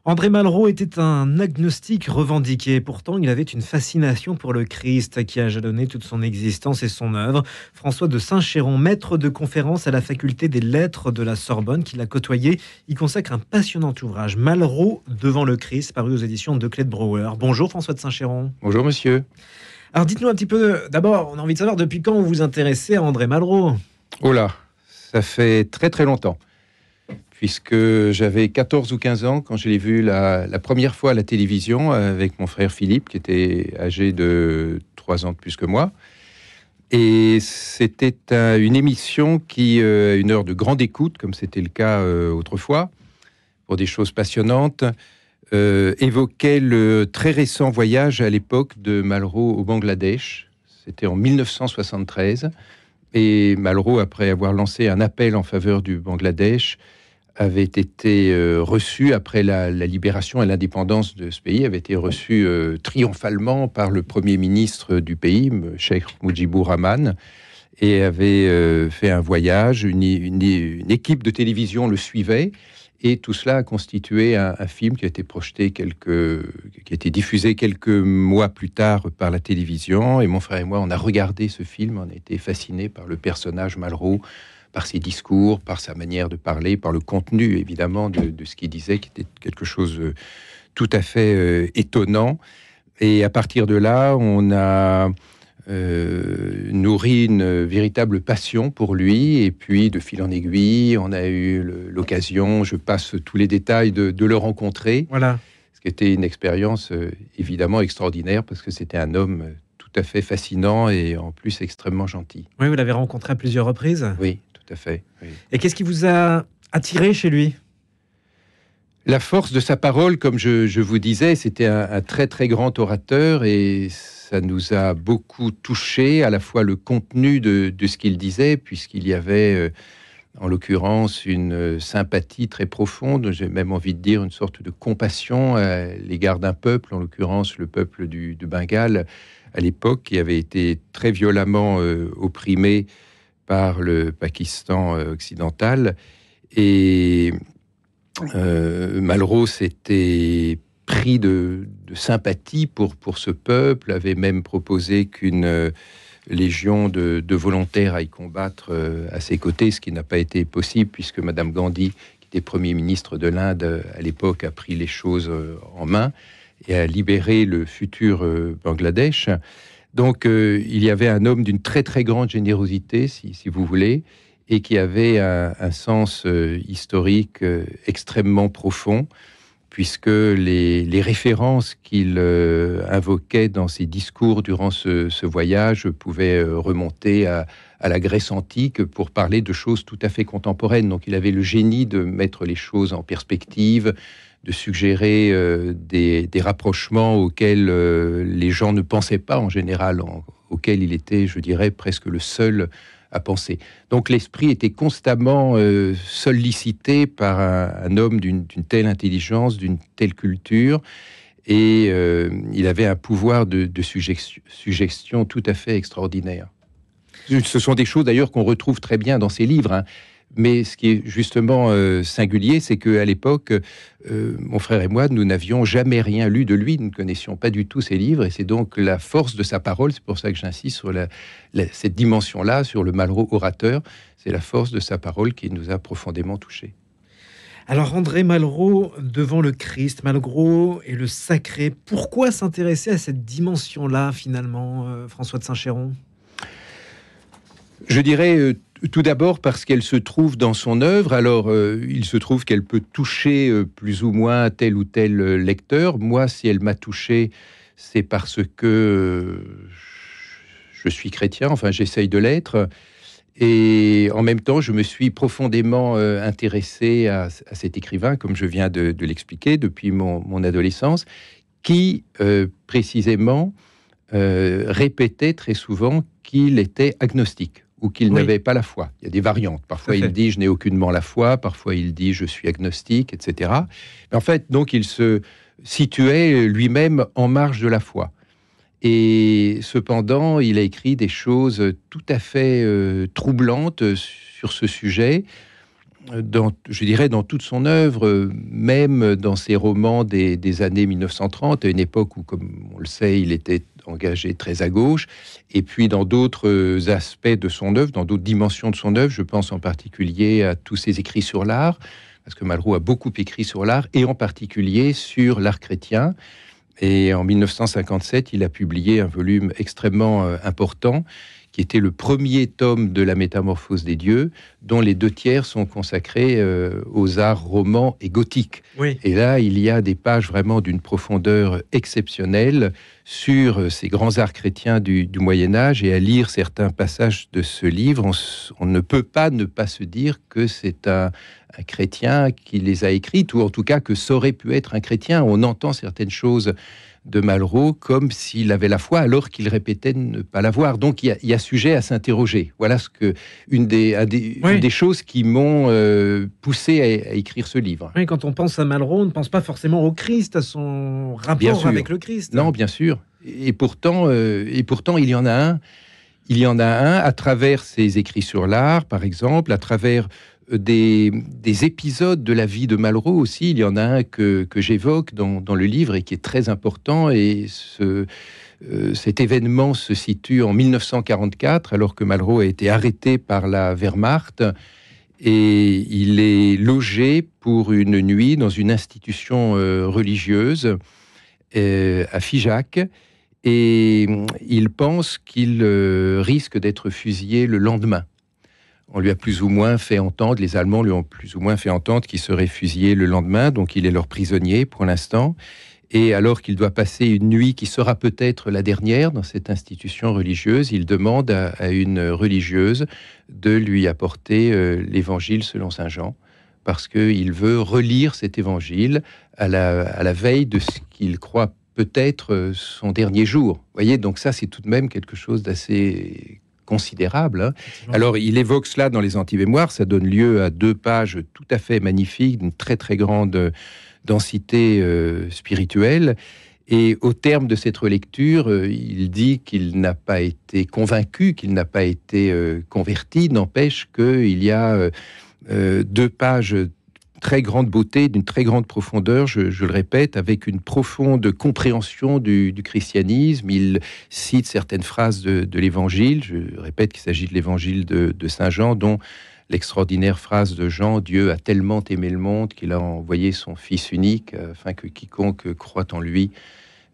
André Malraux était un agnostique revendiqué. Pourtant, il avait une fascination pour le Christ qui a jalonné toute son existence et son œuvre. François de Saint-Chéron, maître de conférence à la faculté des lettres de la Sorbonne, qui l'a côtoyé, y consacre un passionnant ouvrage, Malraux devant le Christ, paru aux éditions de Clé de Brouwer. Bonjour François de Saint-Chéron. Bonjour monsieur. Alors dites-nous un petit peu, d'abord, on a envie de savoir depuis quand vous vous intéressez à André Malraux. Oh là, ça fait très très longtemps. Puisque j'avais 14 ou 15 ans quand je l'ai vu la première fois à la télévision avec mon frère Philippe, qui était âgé de 3 ans de plus que moi. Et c'était une émission qui, à une heure de grande écoute, comme c'était le cas autrefois, pour des choses passionnantes, évoquait le très récent voyage à l'époque de Malraux au Bangladesh. C'était en 1973. Et Malraux, après avoir lancé un appel en faveur du Bangladesh, avait été reçu, après la libération et l'indépendance de ce pays, avait été reçu triomphalement par le Premier ministre du pays, Cheikh Mujibur Rahman, et avait fait un voyage. Une équipe de télévision le suivait, et tout cela a constitué un film qui a été projeté qui a été diffusé quelques mois plus tard par la télévision. Et mon frère et moi, on a regardé ce film, on a été fascinés par le personnage Malraux, par ses discours, par sa manière de parler, par le contenu, évidemment, de ce qu'il disait, qui était quelque chose de tout à fait étonnant. Et à partir de là, on a nourri une véritable passion pour lui. Et puis, de fil en aiguille, on a eu l'occasion, je passe tous les détails, de le rencontrer. Voilà. Ce qui était une expérience évidemment extraordinaire, parce que c'était un homme tout à fait fascinant et en plus extrêmement gentil. Oui, vous l'avez rencontré à plusieurs reprises. Oui. Tout à fait. Oui. Et qu'est-ce qui vous a attiré chez lui? La force de sa parole, comme je vous disais, c'était un très très grand orateur, et ça nous a beaucoup touché, à la fois le contenu de ce qu'il disait, puisqu'il y avait en l'occurrence une sympathie très profonde, j'ai même envie de dire une sorte de compassion à l'égard d'un peuple, en l'occurrence le peuple du Bengale à l'époque, qui avait été très violemment opprimé par le Pakistan occidental. Et Malraux s'était pris de sympathie pour ce peuple, avait même proposé qu'une légion de volontaires aille combattre à ses côtés, ce qui n'a pas été possible, puisque Madame Gandhi, qui était Premier ministre de l'Inde à l'époque, a pris les choses en main et a libéré le futur Bangladesh. Donc, il y avait un homme d'une très très grande générosité, si vous voulez, et qui avait un sens historique extrêmement profond, puisque les références qu'il invoquait dans ses discours durant ce voyage pouvaient remonter à la Grèce antique pour parler de choses tout à fait contemporaines. Donc, il avait le génie de mettre les choses en perspective, de suggérer des rapprochements auxquels les gens ne pensaient pas en général, auxquels il était, je dirais, presque le seul à penser. Donc l'esprit était constamment sollicité par un homme d'une telle intelligence, d'une telle culture, et il avait un pouvoir de suggestion tout à fait extraordinaire. Ce sont des choses d'ailleurs qu'on retrouve très bien dans ses livres, hein. Mais ce qui est justement singulier, c'est qu'à l'époque, mon frère et moi, nous n'avions jamais rien lu de lui, nous ne connaissions pas du tout ses livres, et c'est donc la force de sa parole, c'est pour ça que j'insiste sur cette dimension-là, sur le Malraux orateur, c'est la force de sa parole qui nous a profondément touchés. Alors André Malraux devant le Christ, Malraux et le sacré, pourquoi s'intéresser à cette dimension-là finalement, François de Saint-Chéron? Je dirais tout d'abord parce qu'elle se trouve dans son œuvre. Alors, il se trouve qu'elle peut toucher plus ou moins tel ou tel lecteur. Moi, si elle m'a touché, c'est parce que je suis chrétien, enfin j'essaye de l'être. Et en même temps, je me suis profondément intéressé à cet écrivain, comme je viens de l'expliquer, depuis mon adolescence, qui précisément répétait très souvent qu'il était agnostique, ou qu'il n'avait pas la foi. Il y a des variantes. Parfois, il dit « je n'ai aucunement la foi », parfois il dit « je suis agnostique », etc. Mais en fait, donc, il se situait lui-même en marge de la foi. Et cependant, il a écrit des choses tout à fait troublantes sur ce sujet, je dirais, dans toute son œuvre, même dans ses romans des années 1930, à une époque où, comme on le sait, il était engagé très à gauche, et puis dans d'autres aspects de son œuvre, dans d'autres dimensions de son œuvre, je pense en particulier à tous ses écrits sur l'art, parce que Malraux a beaucoup écrit sur l'art, et en particulier sur l'art chrétien. Et en 1957, il a publié un volume extrêmement important, qui était le premier tome de la Métamorphose des dieux, dont les 2 tiers sont consacrés aux arts romans et gothiques. Oui. Et là, il y a des pages vraiment d'une profondeur exceptionnelle sur ces grands arts chrétiens du Moyen-Âge. Et à lire certains passages de ce livre, on ne peut pas ne pas se dire que c'est un chrétien qui les a écrites, ou en tout cas que ça aurait pu être un chrétien. On entend certaines choses de Malraux comme s'il avait la foi alors qu'il répétait ne pas l'avoir. Donc il y a sujet à s'interroger. Voilà une des choses qui m'ont poussé à écrire ce livre. Oui, quand on pense à Malraux, on ne pense pas forcément au Christ, à son rapport avec le Christ. Non, bien sûr. Et pourtant, il y en a un. Il y en a un à travers ses écrits sur l'art, par exemple, à travers des épisodes de la vie de Malraux aussi. Il y en a un que j'évoque dans le livre et qui est très important. Et cet événement se situe en 1944, alors que Malraux a été arrêté par la Wehrmacht. Et il est logé pour une nuit dans une institution religieuse à Figeac. Et il pense qu'il risque d'être fusillé le lendemain. On lui a plus ou moins fait entendre, les Allemands lui ont plus ou moins fait entendre qu'il serait fusillé le lendemain, donc il est leur prisonnier pour l'instant. Et alors qu'il doit passer une nuit qui sera peut-être la dernière dans cette institution religieuse, il demande à une religieuse de lui apporter l'évangile selon saint Jean, parce qu'il veut relire cet évangile à la veille de ce qu'il croit peut-être son dernier jour. Vous voyez, donc ça, c'est tout de même quelque chose d'assez considérable. Hein. Alors, il évoque cela dans les anti-mémoires. Ça donne lieu à 2 pages tout à fait magnifiques, d'une très, très grande densité spirituelle. Et au terme de cette relecture, il dit qu'il n'a pas été convaincu, qu'il n'a pas été converti. N'empêche qu'il y a 2 pages très grande beauté, d'une très grande profondeur, je le répète, avec une profonde compréhension du christianisme. Il cite certaines phrases de l'Évangile. Je répète qu'il s'agit de l'Évangile de Saint Jean, dont l'extraordinaire phrase de Jean: « Dieu a tellement aimé le monde qu'il a envoyé son Fils unique, afin que quiconque croit en lui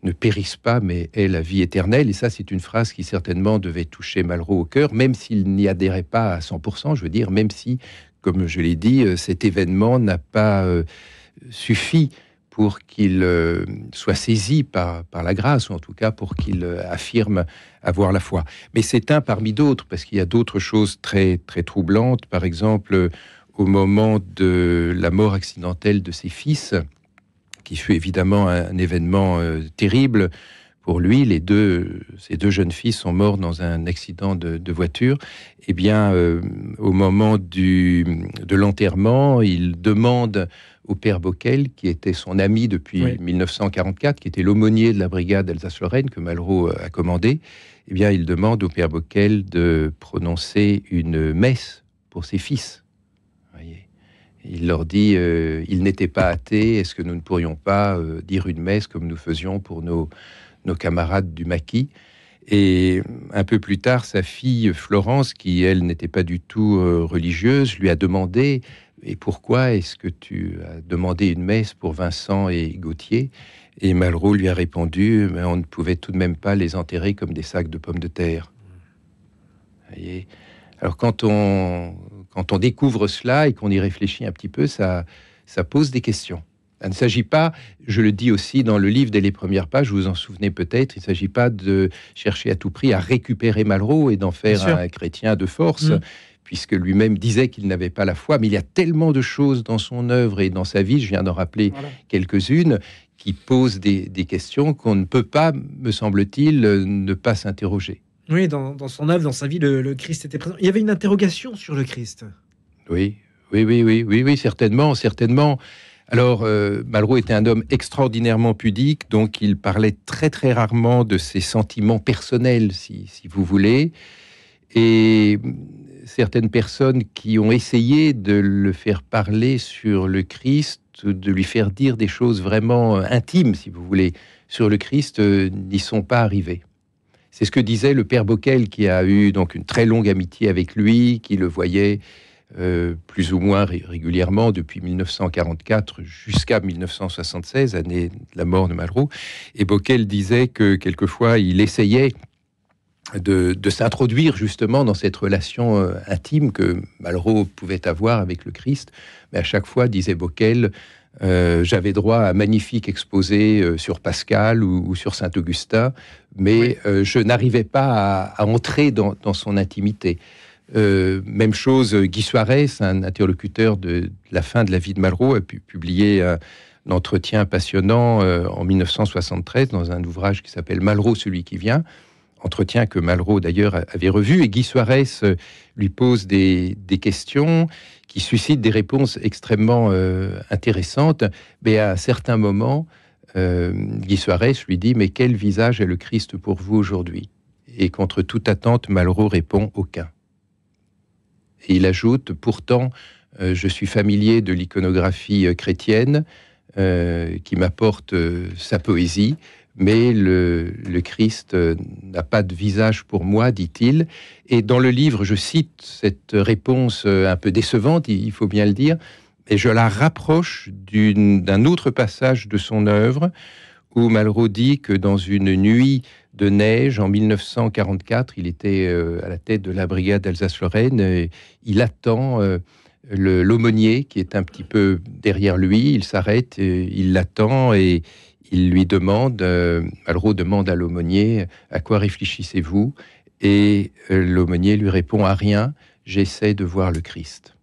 ne périsse pas, mais ait la vie éternelle. » Et ça, c'est une phrase qui certainement devait toucher Malraux au cœur, même s'il n'y adhérait pas à 100%, je veux dire, même si, comme je l'ai dit, cet événement n'a pas suffi pour qu'il soit saisi par la grâce, ou en tout cas pour qu'il affirme avoir la foi. Mais c'est un parmi d'autres, parce qu'il y a d'autres choses très, très troublantes. Par exemple, au moment de la mort accidentelle de ses fils, qui fut évidemment un événement terrible pour lui, ces 2 jeunes filles sont morts dans un accident de voiture. Eh bien, au moment de l'enterrement, il demande au père Bockel, qui était son ami depuis 1944, qui était l'aumônier de la brigade Alsace-Lorraine que Malraux a commandé, eh bien, il demande au père Bockel de prononcer une messe pour ses fils. Voyez. Il leur dit, ils n'étaient pas athées, est-ce que nous ne pourrions pas dire une messe comme nous faisions pour nos camarades du maquis? Et un peu plus tard, sa fille Florence, qui elle n'était pas du tout religieuse, lui a demandé: et pourquoi est-ce que tu as demandé une messe pour Vincent et Gauthier? Et Malraux lui a répondu: mais on ne pouvait tout de même pas les enterrer comme des sacs de pommes de terre. Voyez. Alors quand on découvre cela et qu'on y réfléchit un petit peu, ça pose des questions. Il ne s'agit pas, je le dis aussi dans le livre dès les premières pages, vous vous en souvenez peut-être, il ne s'agit pas de chercher à tout prix à récupérer Malraux et d'en faire un chrétien de force, puisque lui-même disait qu'il n'avait pas la foi. Mais il y a tellement de choses dans son œuvre et dans sa vie, je viens d'en rappeler quelques-unes, qui posent des questions qu'on ne peut pas, me semble-t-il, ne pas s'interroger. Oui, dans son œuvre, dans sa vie, le Christ était présent. Il y avait une interrogation sur le Christ. Oui, certainement. Alors, Malraux était un homme extraordinairement pudique, donc il parlait très très rarement de ses sentiments personnels, si vous voulez. Et certaines personnes qui ont essayé de le faire parler sur le Christ, de lui faire dire des choses vraiment intimes, si vous voulez, sur le Christ, n'y sont pas arrivées. C'est ce que disait le père Boquel, qui a eu donc une très longue amitié avec lui, qui le voyait plus ou moins régulièrement depuis 1944 jusqu'à 1976, année de la mort de Malraux. Et Boquel disait que quelquefois il essayait de s'introduire justement dans cette relation intime que Malraux pouvait avoir avec le Christ. Mais à chaque fois, disait Boquel, j'avais droit à un magnifique exposé sur Pascal ou sur Saint-Augustin, mais je n'arrivais pas à entrer dans son intimité. Même chose, Guy Suarez, un interlocuteur de la fin de la vie de Malraux, a publié un entretien passionnant en 1973 dans un ouvrage qui s'appelle Malraux, celui qui vient. Entretien que Malraux d'ailleurs avait revu, et Guy Suarez lui pose des questions qui suscitent des réponses extrêmement intéressantes. Mais à un certain moment, Guy Suarez lui dit: mais quel visage est le Christ pour vous aujourd'hui? Et contre toute attente, Malraux répond: aucun. Et il ajoute: pourtant, je suis familier de l'iconographie chrétienne qui m'apporte sa poésie, mais le Christ n'a pas de visage pour moi, dit-il. Et dans le livre, je cite cette réponse un peu décevante, il faut bien le dire, et je la rapproche d'un autre passage de son œuvre, où Malraux dit que dans une nuit de neige, en 1944, il était à la tête de la brigade d'Alsace-Lorraine, il attend l'aumônier qui est un petit peu derrière lui, il s'arrête, il l'attend et il lui demande, Malraux demande à l'aumônier: à quoi réfléchissez-vous? Et l'aumônier lui répond: à rien, j'essaie de voir le Christ.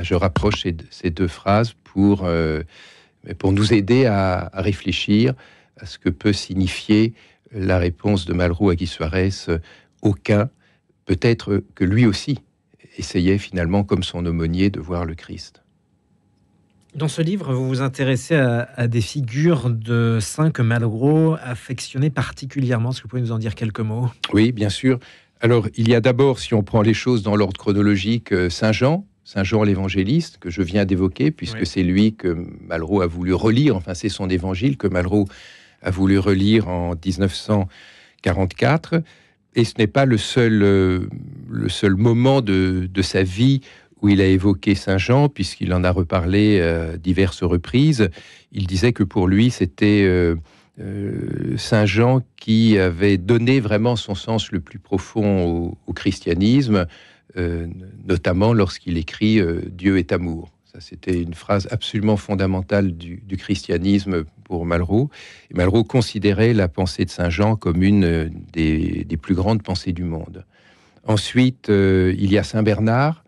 Je rapproche ces deux phrases pour nous aider à réfléchir à ce que peut signifier la réponse de Malraux à Guy Suarez: aucun. Peut-être que lui aussi essayait finalement, comme son aumônier, de voir le Christ. Dans ce livre, vous vous intéressez à des figures de saints que Malraux affectionnait particulièrement. Est-ce que vous pouvez nous en dire quelques mots? Oui, bien sûr. Alors, il y a d'abord, si on prend les choses dans l'ordre chronologique, Saint Jean l'évangéliste, que je viens d'évoquer, puisque c'est lui que Malraux a voulu relire. Enfin, c'est son évangile que Malraux a voulu relire en 1944. Et ce n'est pas le seul moment de sa vie où il a évoqué Saint Jean, puisqu'il en a reparlé à diverses reprises. Il disait que pour lui, c'était Saint Jean qui avait donné vraiment son sens le plus profond au christianisme, notamment lorsqu'il écrit Dieu est amour. Ça, c'était une phrase absolument fondamentale du christianisme pour Malraux. Et Malraux considérait la pensée de Saint Jean comme une des plus grandes pensées du monde. Ensuite, il y a Saint Bernard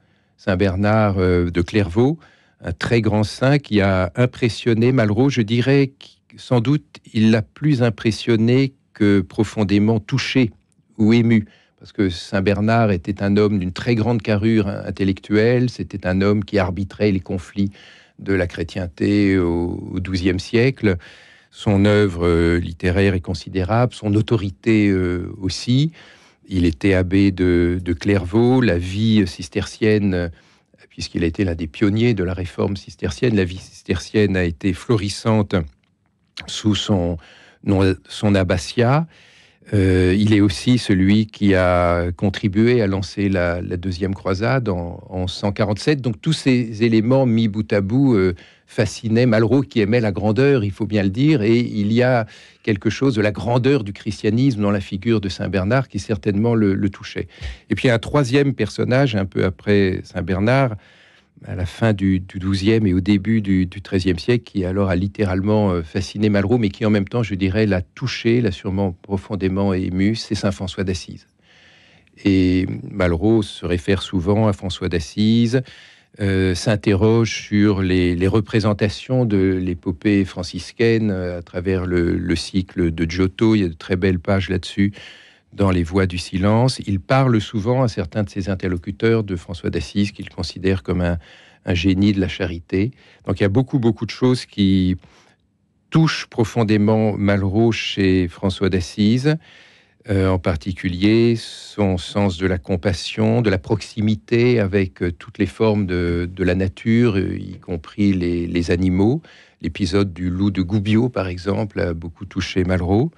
de Clairvaux, un très grand saint qui a impressionné Malraux. Je dirais que sans doute il l'a plus impressionné que profondément touché ou ému. Parce que Saint Bernard était un homme d'une très grande carrure intellectuelle, c'était un homme qui arbitrait les conflits de la chrétienté au XIIe siècle. Son œuvre littéraire est considérable, son autorité aussi. Il était abbé de Clairvaux. La vie cistercienne, puisqu'il a été l'un des pionniers de la réforme cistercienne, la vie cistercienne a été florissante sous son abbatiat. Il est aussi celui qui a contribué à lancer la deuxième croisade en 147. Donc tous ces éléments mis bout à bout fascinaient Malraux, qui aimait la grandeur, il faut bien le dire, et il y a quelque chose de la grandeur du christianisme dans la figure de Saint Bernard qui certainement le touchait. Et puis un troisième personnage, un peu après Saint Bernard, à la fin du XIIe et au début du XIIIe siècle, qui alors a littéralement fasciné Malraux, mais qui en même temps, je dirais, l'a touché, l'a sûrement profondément ému, c'est Saint François d'Assise. Et Malraux se réfère souvent à François d'Assise, s'interroge sur les représentations de l'épopée franciscaine à travers le cycle de Giotto. Il y a de très belles pages là-dessus dans Les Voix du silence. Il parle souvent à certains de ses interlocuteurs de François d'Assise, qu'il considère comme un génie de la charité. Donc il y a beaucoup de choses qui touchent profondément Malraux chez François d'Assise. en particulier son sens de la compassion, de la proximité avec toutes les formes de la nature, y compris les animaux. L'épisode du loup de Gubbio, par exemple, a beaucoup touché Malraux.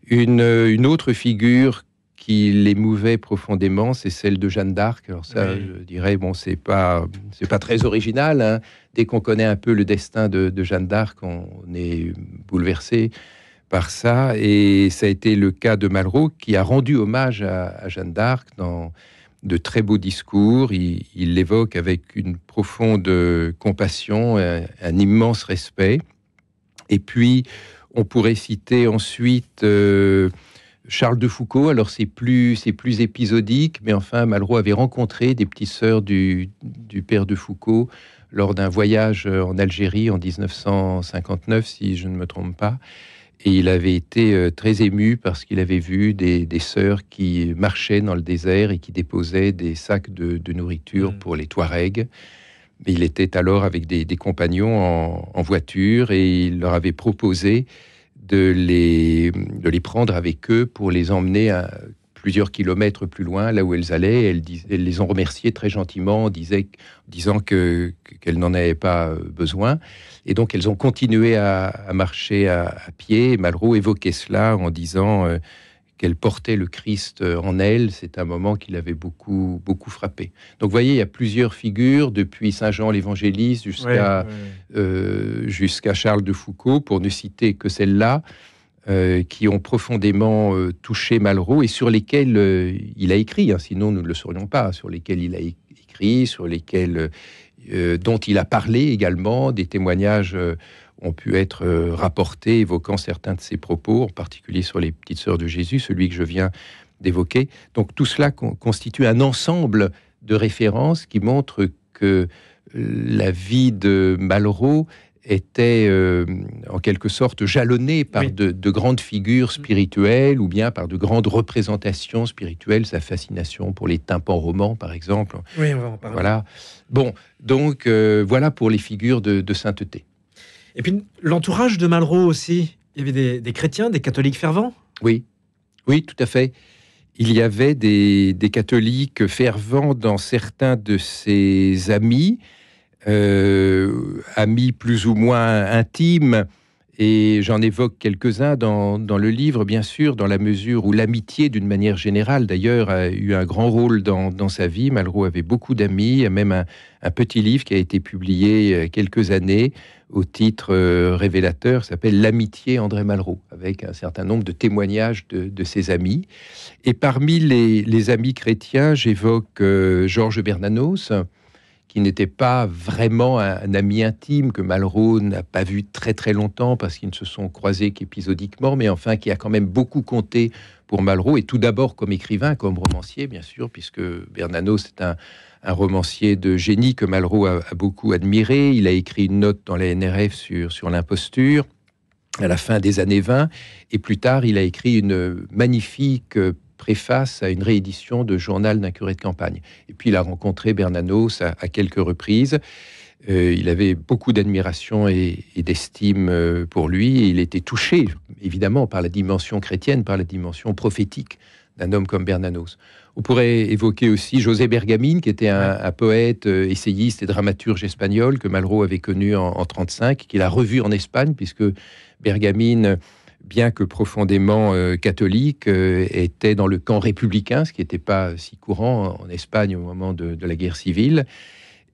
Une autre figure qui l'émouvait profondément, c'est celle de Jeanne d'Arc. Alors ça, oui, je dirais, bon, c'est pas très original, hein. Dès qu'on connaît un peu le destin de Jeanne d'Arc, on est bouleversé par ça. Et ça a été le cas de Malraux, qui a rendu hommage à Jeanne d'Arc dans de très beaux discours. Il l'évoque avec une profonde compassion, un immense respect. Et puis, on pourrait citer ensuite Charles de Foucault. Alors c'est plus épisodique, mais enfin Malraux avait rencontré des petites sœurs du père de Foucault lors d'un voyage en Algérie en 1959, si je ne me trompe pas. Et il avait été très ému parce qu'il avait vu des sœurs qui marchaient dans le désert et qui déposaient des sacs de nourriture pour les Touaregs. Il était alors avec des compagnons en voiture et il leur avait proposé de les prendre avec eux pour les emmener à plusieurs kilomètres plus loin, là où elles allaient. Elles les ont remerciées très gentiment en disant qu'elles n'en avaient pas besoin. Et donc, elles ont continué à marcher à pied. Et Malraux évoquait cela en disant qu'elle portait le Christ en elle. C'est un moment qui l'avait beaucoup, beaucoup frappé. Donc, vous voyez, il y a plusieurs figures, depuis Saint Jean l'Évangéliste jusqu'à Charles de Foucault, pour ne citer que celle-là, qui ont profondément touché Malraux et sur lesquels il a écrit, hein, sinon nous ne le saurions pas, sur lesquels il a écrit, sur lesquels dont il a parlé également. Des témoignages ont pu être rapportés évoquant certains de ses propos, en particulier sur les petites sœurs de Jésus, celui que je viens d'évoquer. Donc tout cela constitue un ensemble de références qui montrent que la vie de Malraux était en quelque sorte jalonnée par de grandes figures spirituelles ou bien par de grandes représentations spirituelles. Sa fascination pour les tympans romans, par exemple. Oui, on va en parler. Voilà. Bon, donc voilà pour les figures de sainteté. Et puis l'entourage de Malraux aussi. Il y avait des chrétiens, des catholiques fervents. Oui, tout à fait. Il y avait des catholiques fervents dans certains de ses amis. Amis plus ou moins intimes, et j'en évoque quelques-uns dans le livre, bien sûr, dans la mesure où l'amitié, d'une manière générale, d'ailleurs, a eu un grand rôle dans sa vie. Malraux avait beaucoup d'amis. Il y a même un petit livre qui a été publié il y a quelques années, au titre révélateur, s'appelle « L'amitié André Malraux », avec un certain nombre de témoignages de ses amis. Et parmi les amis chrétiens, j'évoque Georges Bernanos, qui n'était pas vraiment un ami intime, que Malraux n'a pas vu très très longtemps parce qu'ils ne se sont croisés qu'épisodiquement, mais enfin qui a quand même beaucoup compté pour Malraux, et tout d'abord comme écrivain, comme romancier, bien sûr, puisque Bernanos est un romancier de génie que Malraux a beaucoup admiré. Il a écrit une note dans la NRF sur l'imposture à la fin des années 20, et plus tard, il a écrit une magnifique préface à une réédition de Journal d'un curé de campagne. Et puis il a rencontré Bernanos à quelques reprises. Il avait beaucoup d'admiration et d'estime pour lui, et il était touché évidemment par la dimension chrétienne, par la dimension prophétique d'un homme comme Bernanos. On pourrait évoquer aussi José Bergamín, qui était un poète, essayiste et dramaturge espagnol que Malraux avait connu en 1935, qu'il a revu en Espagne, puisque Bergamín, bien que profondément catholique, était dans le camp républicain, ce qui n'était pas si courant en Espagne au moment de la guerre civile.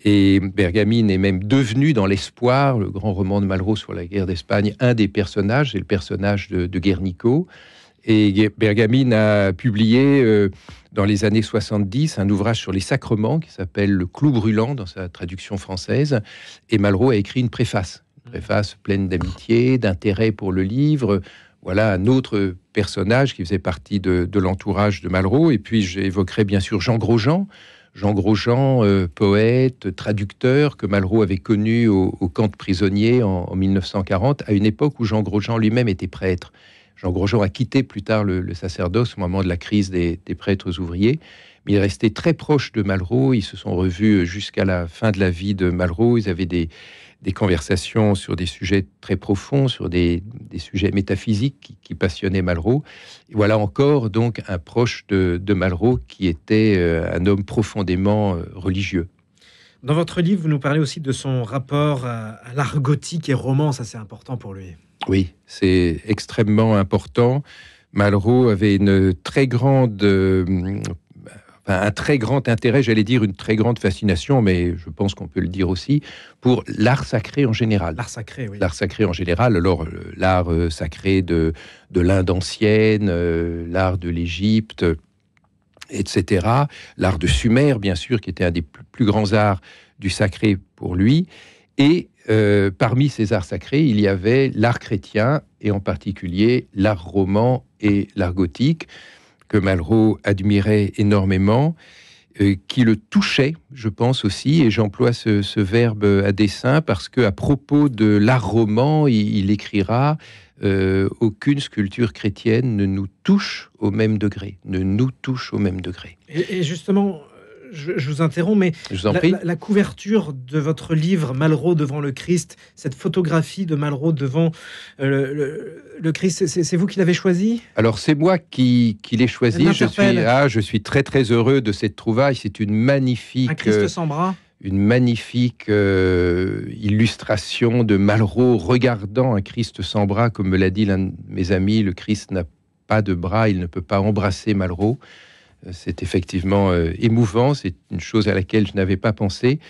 Et Bergamín est même devenu, dans l'Espoir, le grand roman de Malraux sur la guerre d'Espagne, un des personnages, c'est le personnage de Guernico. Et Bergamín a publié dans les années 70 un ouvrage sur les sacrements qui s'appelle « Le clou brûlant » dans sa traduction française. Et Malraux a écrit une préface pleine d'amitié, d'intérêt pour le livre. Voilà un autre personnage qui faisait partie de l'entourage de Malraux. Et puis j'évoquerai bien sûr Jean Grosjean, poète, traducteur, que Malraux avait connu au camp de prisonniers en 1940, à une époque où Jean Grosjean lui-même était prêtre. Jean Grosjean a quitté plus tard le sacerdoce au moment de la crise des prêtres ouvriers. Mais il est resté très proche de Malraux. Ils se sont revus jusqu'à la fin de la vie de Malraux. Ils avaient des conversations sur des sujets très profonds, sur des sujets métaphysiques qui passionnaient Malraux. Et voilà encore donc un proche de Malraux qui était un homme profondément religieux. Dans votre livre, vous nous parlez aussi de son rapport à l'art gothique et roman. Ça, c'est important pour lui. Oui, c'est extrêmement important. Malraux avait une très grande... un très grand intérêt, j'allais dire une très grande fascination, mais je pense qu'on peut le dire aussi, pour l'art sacré en général. L'art sacré, oui. L'art sacré en général, alors l'art sacré de l'Inde ancienne, l'art de l'Égypte, etc. L'art de Sumer, bien sûr, qui était un des plus grands arts du sacré pour lui. Et parmi ces arts sacrés, il y avait l'art chrétien, et en particulier l'art roman et l'art gothique, que Malraux admirait énormément, qui le touchait, je pense aussi, et j'emploie ce verbe à dessein parce que à propos de l'art roman, il écrira aucune sculpture chrétienne ne nous touche au même degré, ne nous touche au même degré. Et justement, je vous interromps, mais je vous en prie. La couverture de votre livre, Malraux devant le Christ, cette photographie de Malraux devant le Christ, c'est vous qui l'avez choisi? Alors, c'est moi qui l'ai choisi. Je suis très, très heureux de cette trouvaille. C'est une magnifique... Un Christ sans bras. Une magnifique illustration de Malraux regardant un Christ sans bras. Comme me l'a dit l'un de mes amis, le Christ n'a pas de bras, il ne peut pas embrasser Malraux. C'est effectivement émouvant, c'est une chose à laquelle je n'avais pas pensé.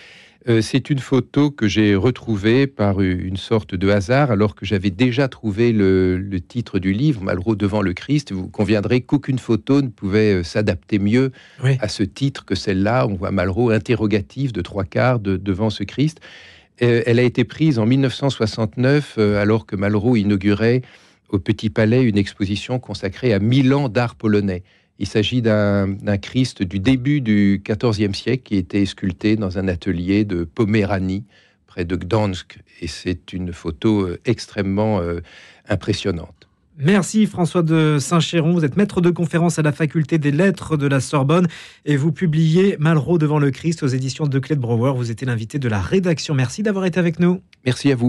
C'est une photo que j'ai retrouvée par une sorte de hasard, alors que j'avais déjà trouvé le titre du livre, Malraux devant le Christ. Vous conviendrez qu'aucune photo ne pouvait s'adapter mieux à ce titre que celle-là. On voit Malraux interrogatif de 3/4 devant ce Christ. Elle a été prise en 1969, alors que Malraux inaugurait au Petit Palais une exposition consacrée à 1000 ans d'art polonais. Il s'agit d'un Christ du début du XIVe siècle qui était sculpté dans un atelier de Poméranie, près de Gdansk. Et c'est une photo extrêmement impressionnante. Merci François de Saint-Chéron. Vous êtes maître de conférence à la faculté des lettres de la Sorbonne et vous publiez Malraux devant le Christ aux éditions Declet de Brouwer. Vous étiez l'invité de la rédaction. Merci d'avoir été avec nous. Merci à vous.